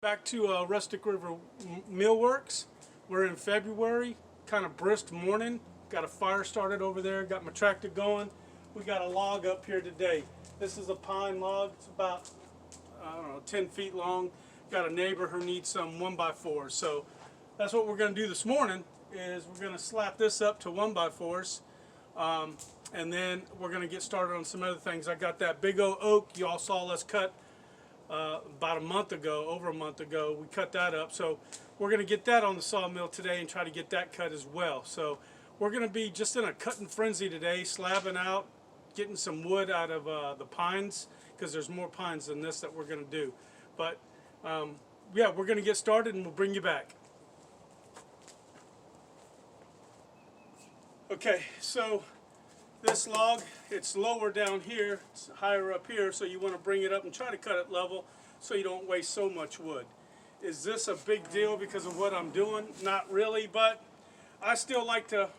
Back to Rustic River Millworks. We're in February, kind of brisk morning. Got a fire started over there, got my tractor going. We got a log up here today. This is a pine log. It's about, I don't know, 10 feet long. Got a neighbor who needs some 1x4s. So that's what we're going to do this morning, is we're going to slap this up to 1x4s. And then we're going to get started on some other things. I got that big old oak you all saw us cut about a month ago, over a month ago. We cut that up. So we're going to get that on the sawmill today and try to get that cut as well. So we're going to be just in a cutting frenzy today, slabbing out, getting some wood out of the pines, because there's more pines than this that we're going to do. But yeah, we're going to get started and we'll bring you back. Okay, so this log, it's lower down here, it's higher up here, so you want to bring it up and try to cut it level so you don't waste so much wood. Is this a big deal because of what I'm doing? Not really, but I still like to,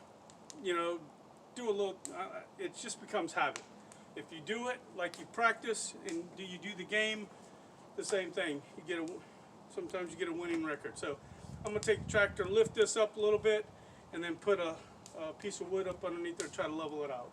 you know, do a little, it just becomes habit. If you do it like you practice and you do the game, the same thing. You get sometimes you get a winning record. So I'm going to take the tractor, lift this up a little bit, and then put a piece of wood up underneath there, try to level it out.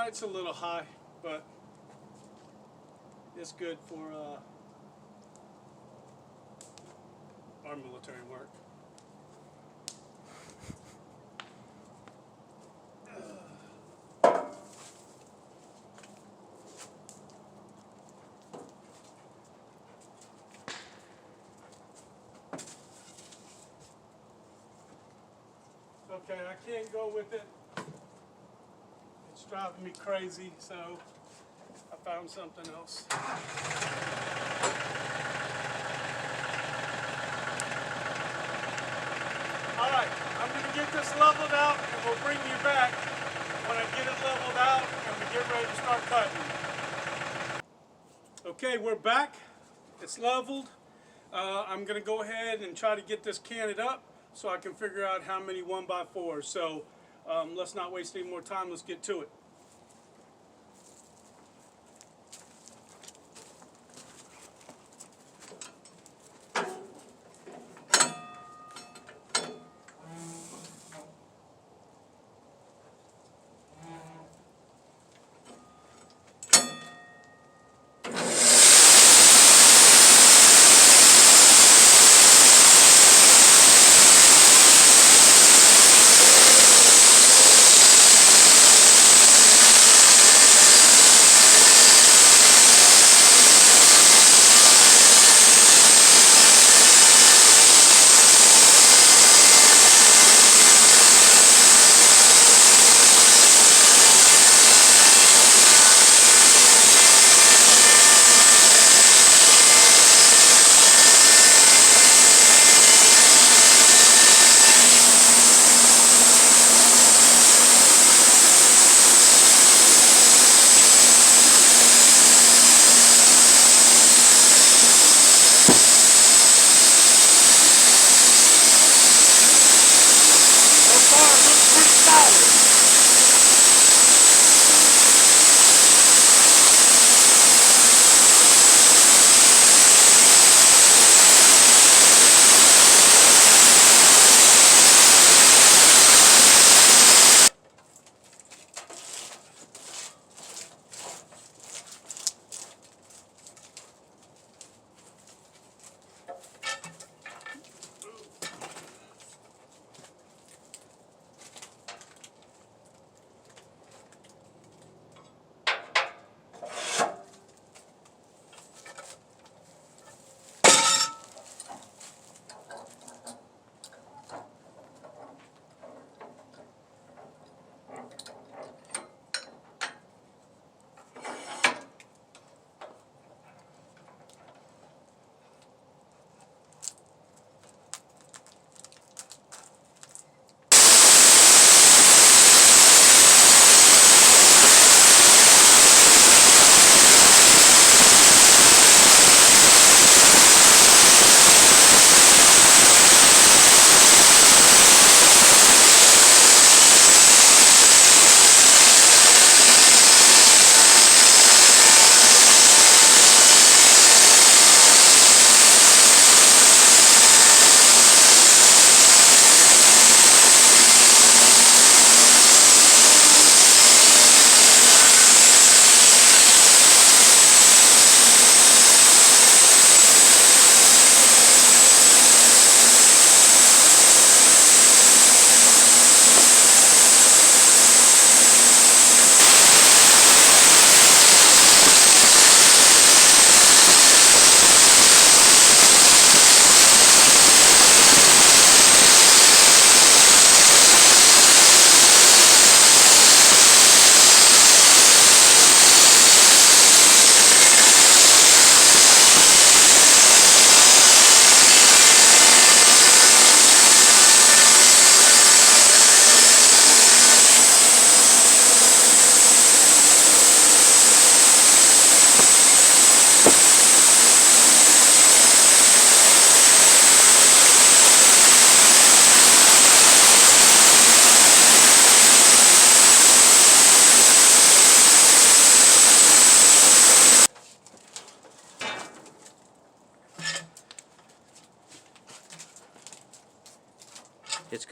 It's a little high, but it's good for our military work. Okay, I can't go with it. It's driving me crazy, so I found something else. Alright, I'm going to get this leveled out and we'll bring you back when I get it leveled out and we get ready to start cutting. Okay, we're back. It's leveled. I'm going to go ahead and try to get this canted up so I can figure out how many 1x4s. So let's not waste any more time. Let's get to it.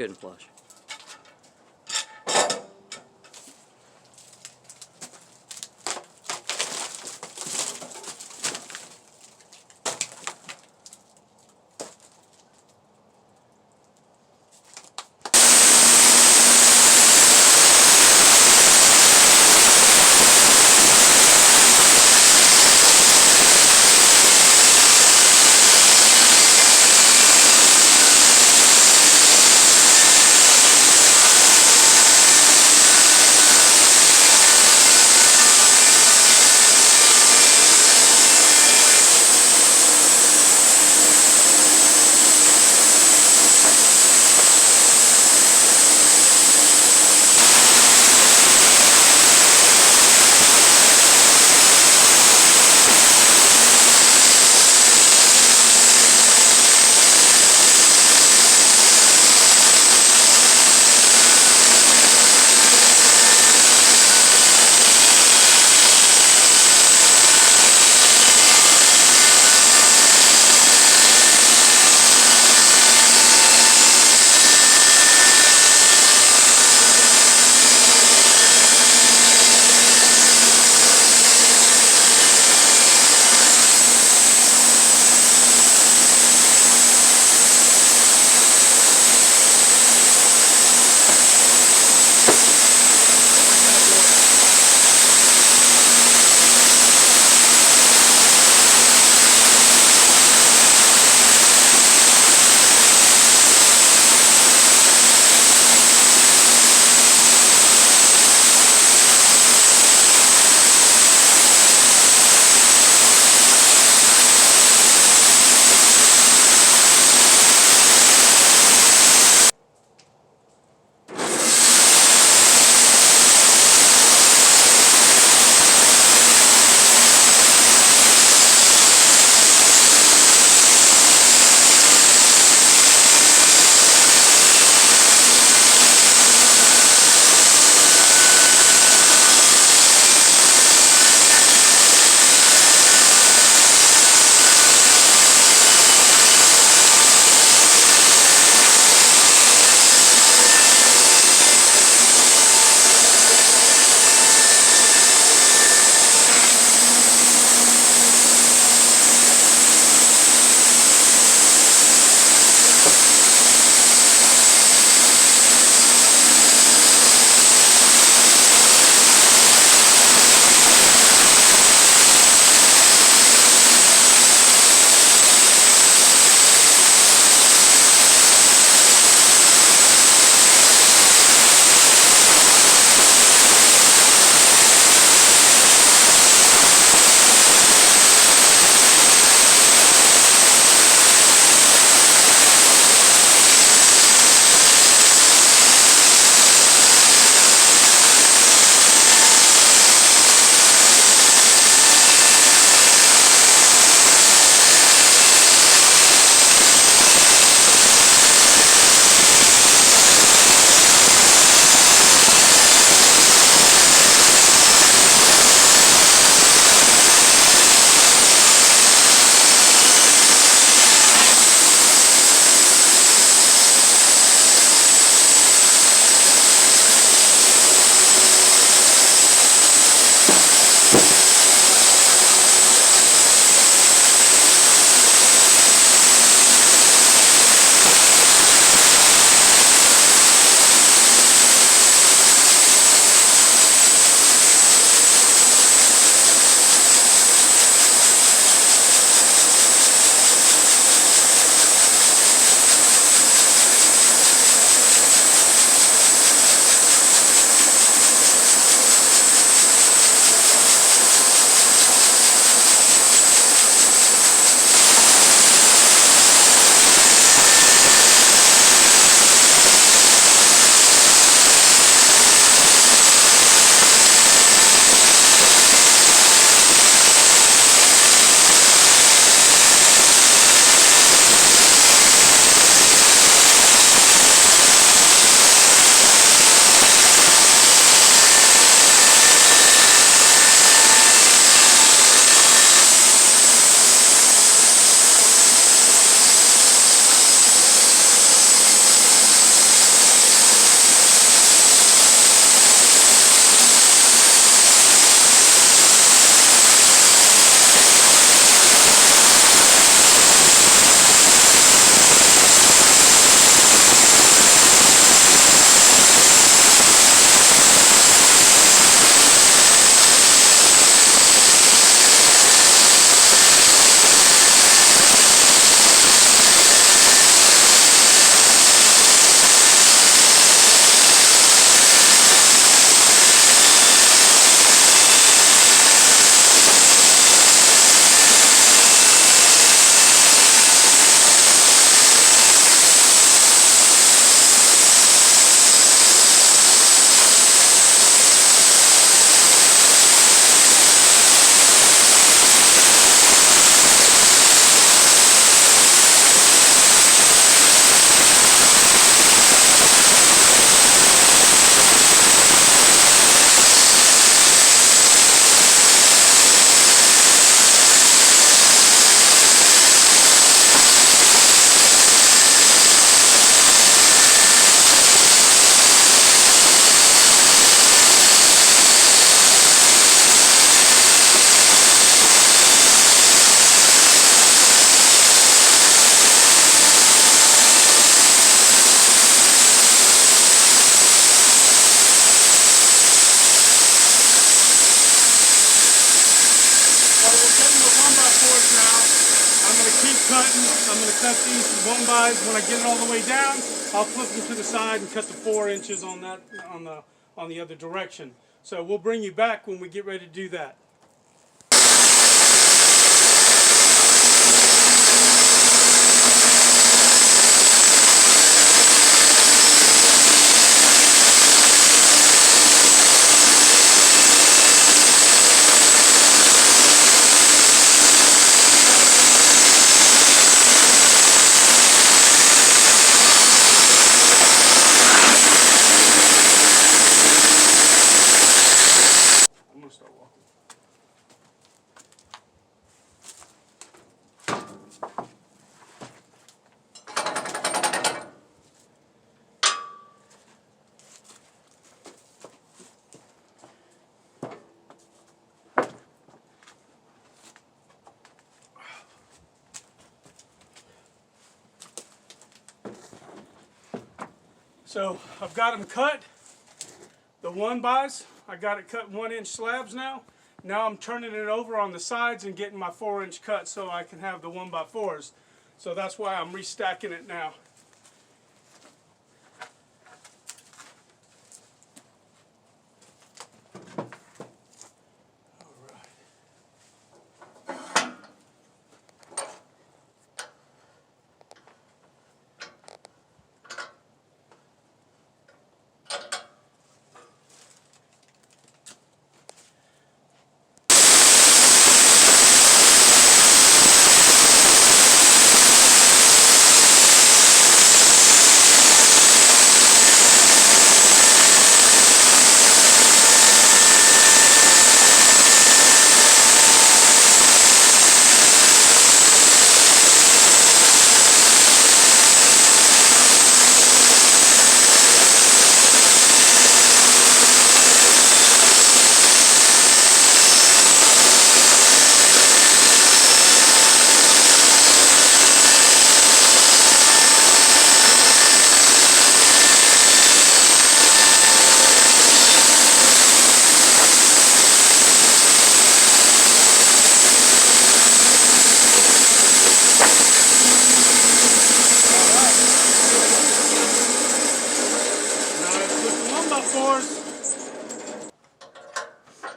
good and flush. cutting. I'm going to cut these 1x. When I get it all the way down, I'll flip them to the side and cut the 4 inches on that on the other direction. So we'll bring you back when we get ready to do that. So I've got them cut, the 1x. I got it cut 1-inch slabs now. Now I'm turning it over on the sides and getting my 4-inch cut so I can have the 1x4s. So that's why I'm restacking it now.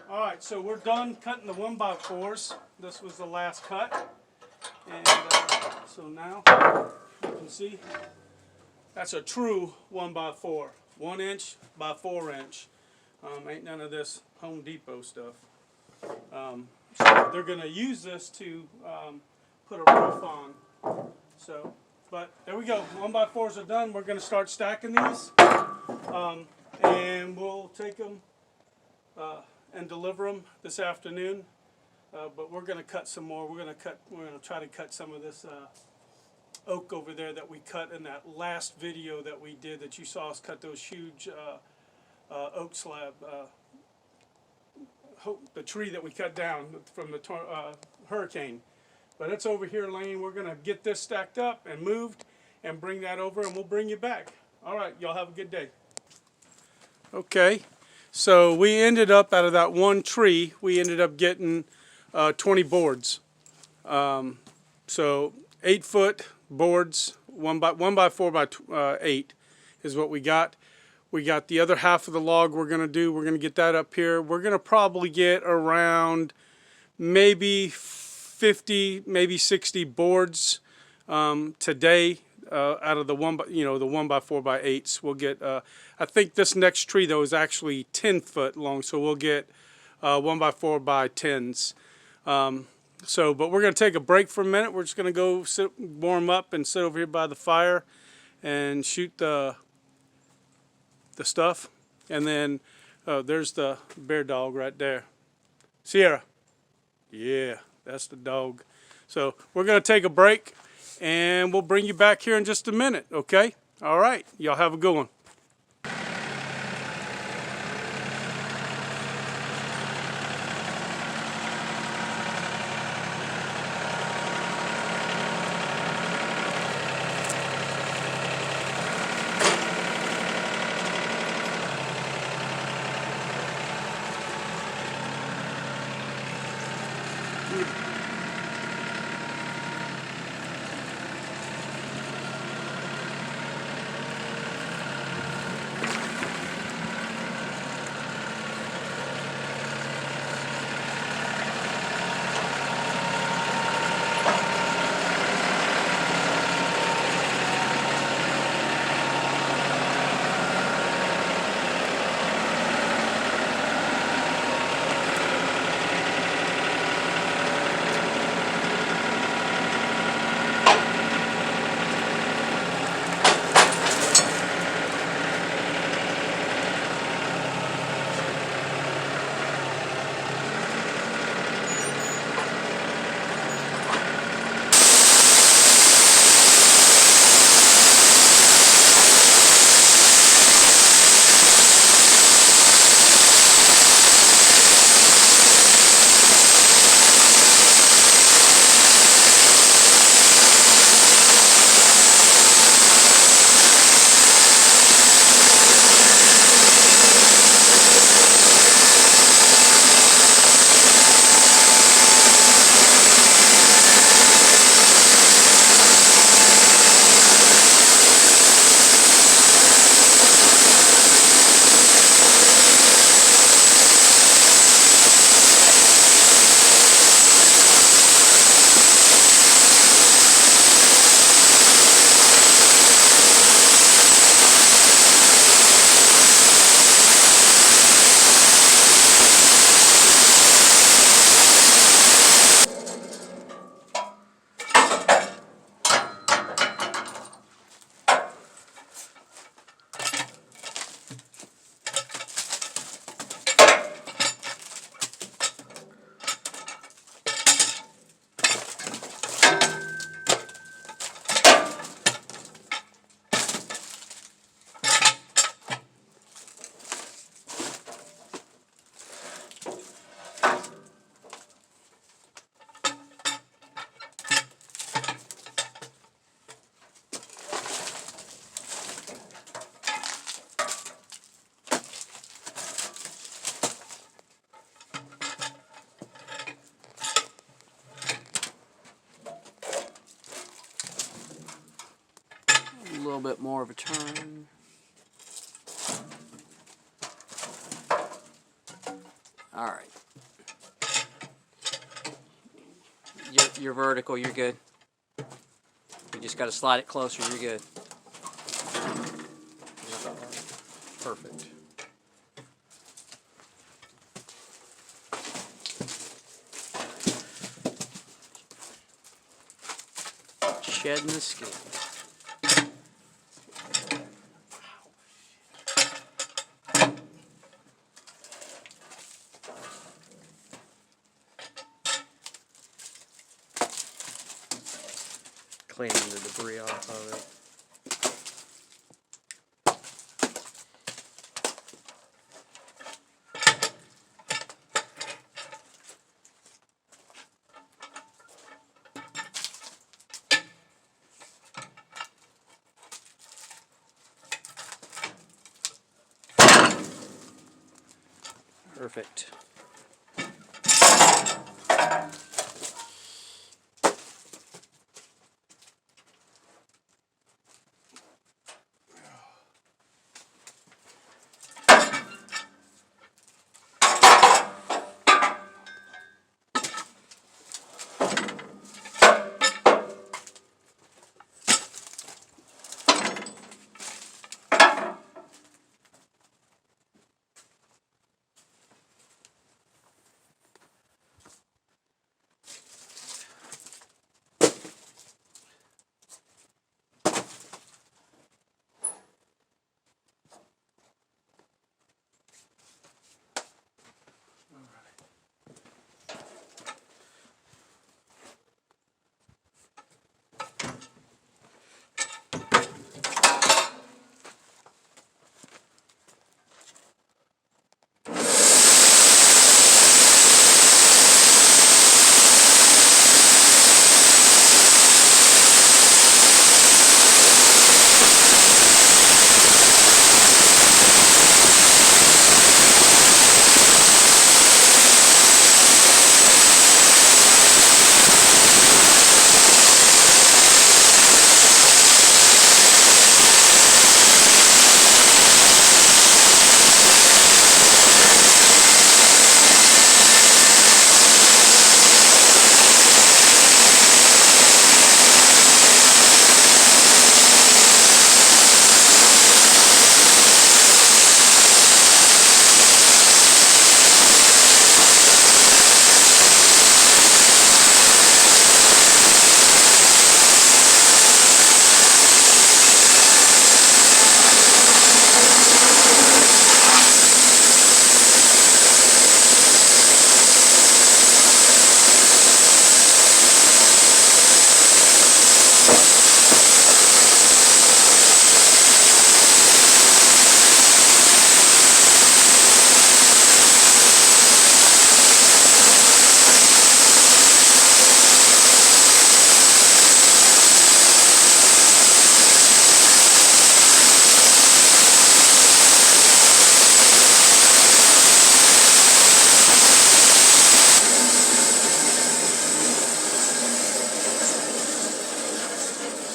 Alright, so we're done cutting the 1x4s. This was the last cut. And so now you can see that's a true 1x4. 1 inch by 4 inch. Ain't none of this Home Depot stuff. So they're going to use this to put a roof on. So, but there we go. 1x4s are done. We're going to start stacking these. And we'll take them and deliver them this afternoon. But we're going to cut some more. We're going to try to cut some of this oak over there that we cut in that last video that we did, that you saw us cut those huge oak slab, the tree that we cut down from the hurricane. But it's over here laying. We're going to get this stacked up and moved and bring that over, and we'll bring you back. All right, y'all have a good day. Okay, so we ended up, out of that one tree, we ended up getting 20 boards. So 8-foot boards, 1x4 by 8 is what we got. We got the other half of the log we're going to do. We're going to get that up here. We're going to probably get around maybe 50, maybe 60 boards today out of the the 1x4 by 8s. We'll get. I think this next tree though is actually 10 foot long, so we'll get 1x4 by 10s. But we're going to take a break for a minute. We're just going to go warm up and sit over here by the fire and shoot the stuff. And then there's the bear dog right there. Sierra. Yeah, that's the dog. So we're going to take a break, and we'll bring you back here in just a minute, okay? All right. Y'all have a good one. little bit more of a turn. All right. You're vertical, you're good. You just got to slide it closer, you're good. Perfect. Shedding the skin. Cleaning the debris off of it. Perfect.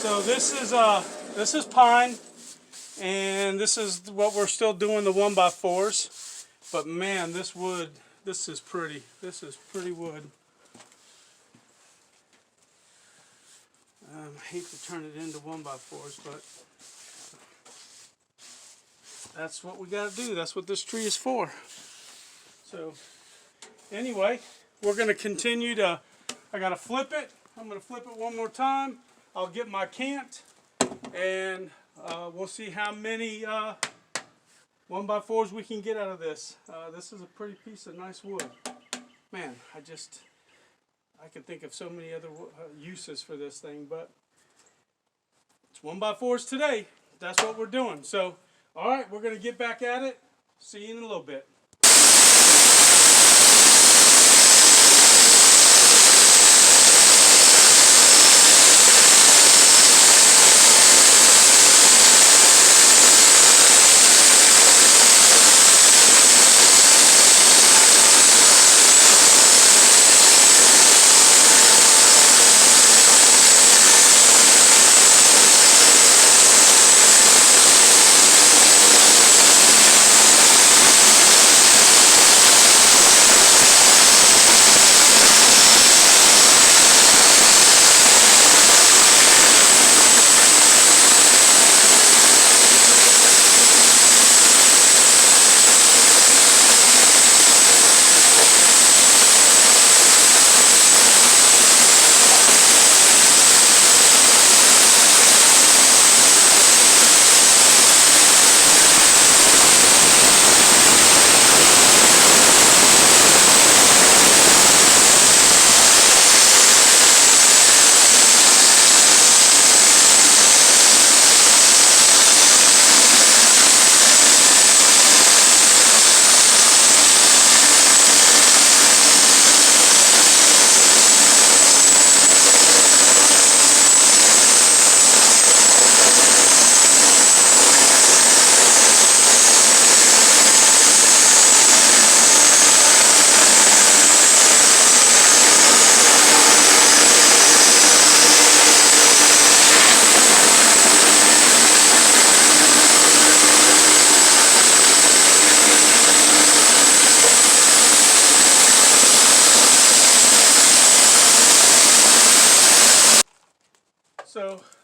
So this is pine, and this is what we're still doing, the 1x4's. But man, this wood, this is pretty. This is pretty wood. I hate to turn it into 1x4's, but that's what we got to do. That's what this tree is for. So anyway, we're going to continue to, I got to flip it. I'm going to flip it one more time. I'll get my cant, and we'll see how many 1x4's we can get out of this. This is a pretty piece of nice wood. Man, I can think of so many other uses for this thing, but it's 1x4's today. That's what we're doing. So, all right, we're going to get back at it. See you in a little bit.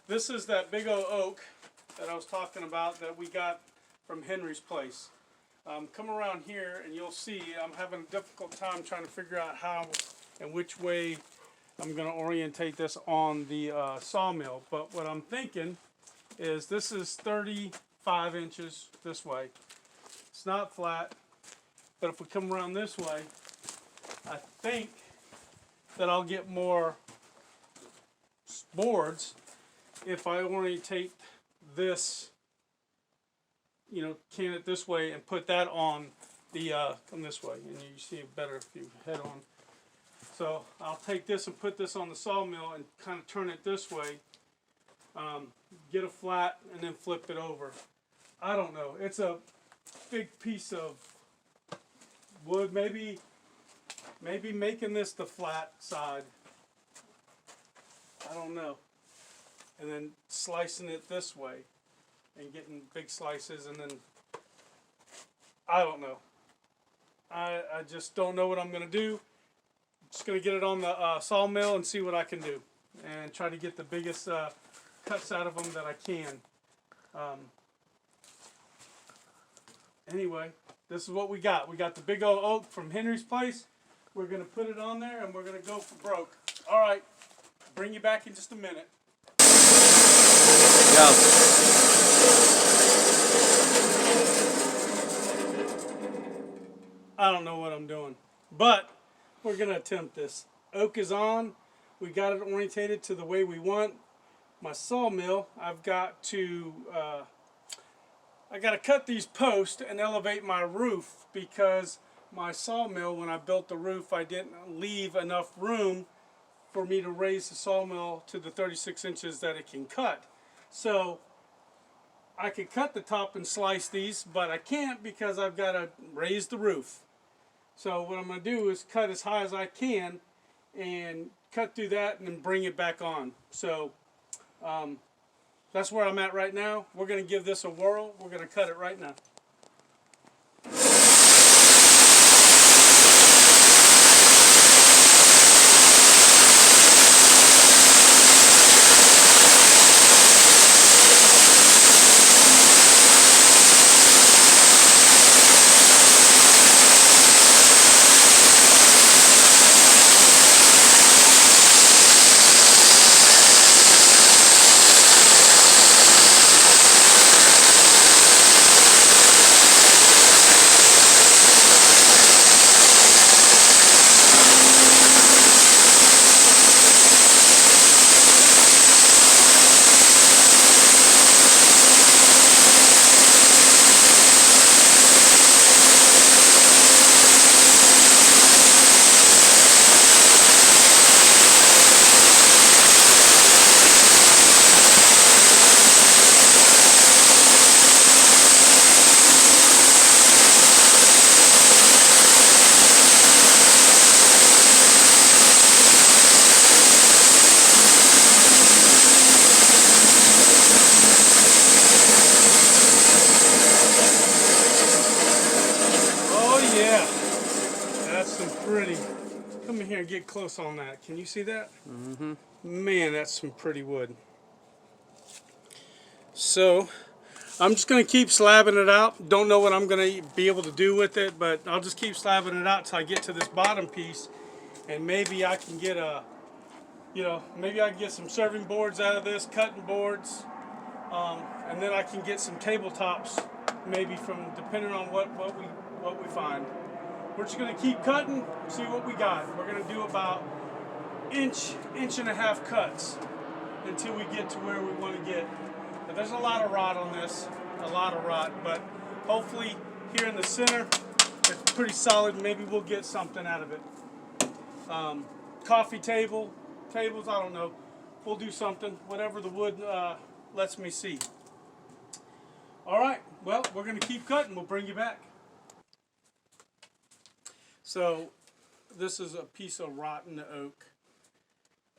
This is that big old oak that I was talking about that we got from Henry's place. Come around here and you'll see I'm having a difficult time trying to figure out how and which way I'm going to orientate this on the sawmill. But what I'm thinking is this is 35 inches this way. It's not flat, but if we come around this way, I think that I'll get more boards if I orientate this, you know, can it this way and put that on the come this way, and you see it better if you head on. So I'll take this and put this on the sawmill and kind of turn it this way, get a flat, and then flip it over. I don't know. It's a big piece of wood. Maybe making this the flat side. I don't know. And then slicing it this way and getting big slices, and then I don't know. I just don't know what I'm going to do. Just going to get it on the sawmill and see what I can do, and try to get the biggest cuts out of them that I can. Anyway, this is what we got. We got the big old oak from Henry's place. We're going to put it on there and we're going to go for broke. All right, bring you back in just a minute. Go. I don't know what I'm doing, but we're going to attempt this. Oak is on. We got it orientated to the way we want. My sawmill, I've got to cut these posts and elevate my roof, because my sawmill, when I built the roof, I didn't leave enough room for me to raise the sawmill to the 36 inches that it can cut. So I could cut the top and slice these, but I can't because I've got to raise the roof. So what I'm going to do is cut as high as I can and cut through that and then bring it back on. So that's where I'm at right now. We're going to give this a whirl. We're going to cut it right now. Come in here and get close on that. Can you see that? Mm-hmm. Man, that's some pretty wood. So I'm just going to keep slabbing it out. Don't know what I'm going to be able to do with it, but I'll just keep slabbing it out till I get to this bottom piece, and maybe I can get a, maybe I can get some serving boards out of this, cutting boards, and then I can get some tabletops, maybe from, depending on what we find. We're just going to keep cutting, see what we got. We're going to do about inch and a half cuts until we get to where we want to get. But there's a lot of rot on this, but hopefully here in the center, it's pretty solid. Maybe we'll get something out of it. Coffee tables, I don't know. We'll do something, whatever the wood lets me see. All right, well, we're going to keep cutting. We'll bring you back. So this is a piece of rotten oak.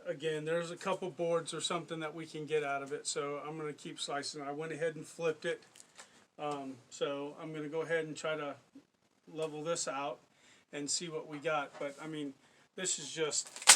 Again, there's a couple boards or something that we can get out of it, so I'm going to keep slicing. I went ahead and flipped it, so I'm going to go ahead and try to level this out and see what we got. But I mean, this is just